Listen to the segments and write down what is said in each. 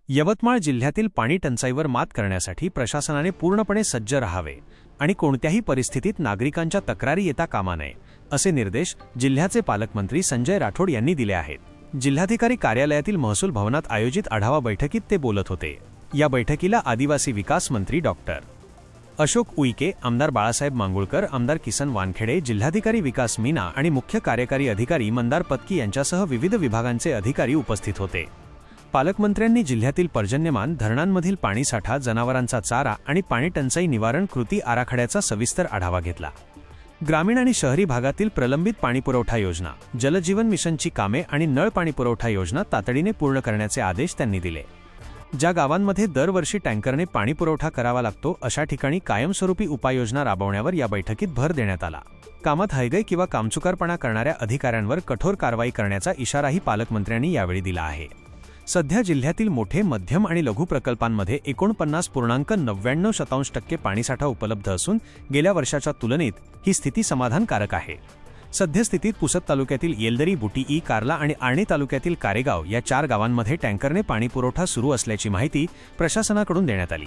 यवतमाळ जिल्ह्यातील पाणी टंचाईवर मात करण्यासाठी प्रशासनाने पूर्णपणे सज्ज राहावे आणि कोणत्याही परिस्थितीत नागरिकांच्या तक्रारी येता कामा नये असे निर्देश जिल्ह्याचे पालकमंत्री संजय राठोड यांनी दिले आहेत। जिल्हाधिकारी कार्यालयातील महसूल भवनात आयोजित आढावा बैठकीत ते बोलत होते। या बैठकीला आदिवासी विकास मंत्री डॉक्टर अशोक उईके, आमदार बाळासाहेब मांगुळकर, आमदार किसन वानखेडे, जिल्हाधिकारी विकास मीना आणि मुख्य कार्यकारी अधिकारी मंदार पत्की यांच्यासह विविध विभागांचे अधिकारी उपस्थित होते। पालकमंत्र्यांनी जिल्ह्यातील पर्जन्यमान धरणांमधील पाणीसाठा, जनावरांचा चारा आणि पाणी टंचाई निवारण कृती आराखड्याचा सविस्तर आढावा घेतला। ग्रामीण आणि शहरी भागातील प्रलंबित पाणीपुरवठा योजना, जलजीवन मिशनची कामे आणि नळ पाणीपुरवठा योजना तातडीने पूर्ण करण्याचे आदेश त्यांनी दिले। ज्या गावांमध्ये दरवर्षी टँकरने पाणीपुरवठा करावा लागतो अशा ठिकाणी कायमस्वरूपी उपाययोजना राबवण्यावर या बैठकीत भर देण्यात आला। कामात हयगय किंवा कामचुकारपणा करणाऱ्या अधिकाऱ्यांवर कठोर कारवाई करण्याचा इशाराही पालकमंत्र्यांनी यावेळी दिला आहे। सध्या जिल्ह्यातील मोठे, मध्यम आणि लघु प्रकल्पांमध्ये 49.99% पाणीसाठा उपलब्ध असून गेल्या वर्षाच्या तुलनेत ही स्थिती समाधानकारक आहे। सद्यस्थितीत पुसद तालुक्यातील येलदरी, बुटी, कारला आणि आर्णी तालुक्यातील कारेगाव या 4 गावांमध्ये टँकरने पाणीपुरवठा सुरू असल्याची माहिती प्रशासनाकडून देण्यात आली।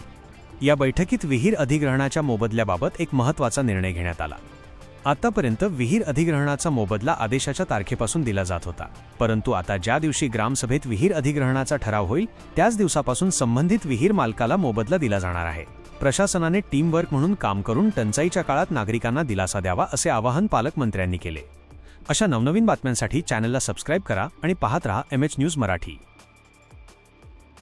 या बैठकीत विहीर अधिग्रहणाच्या मोबदल्याबाबत एक महत्त्वाचा निर्णय घेण्यात आला। आतापर्यंत विहीर अधिग्रहणाचा मोबदला आदेशाच्या तारखेपासून दिला जात होता, परंतु आता ज्या दिवशी ग्रामसभेत विहीर अधिग्रहणाचा ठराव होईल त्याच दिवसापासून संबंधित विहीर मालकाला मोबदला दिला जाणार आहे। प्रशासनाने टीम वर्क म्हणून काम करून टंचाईच्या काळात नागरिकांना दिलासा द्यावा असे आवाहन पालकमंत्र्यांनी केले। अशा नवनवीन बातम्यांसाठी चॅनलला सबस्क्राइब करा आणि पाहत रहा MH न्यूज मराठी।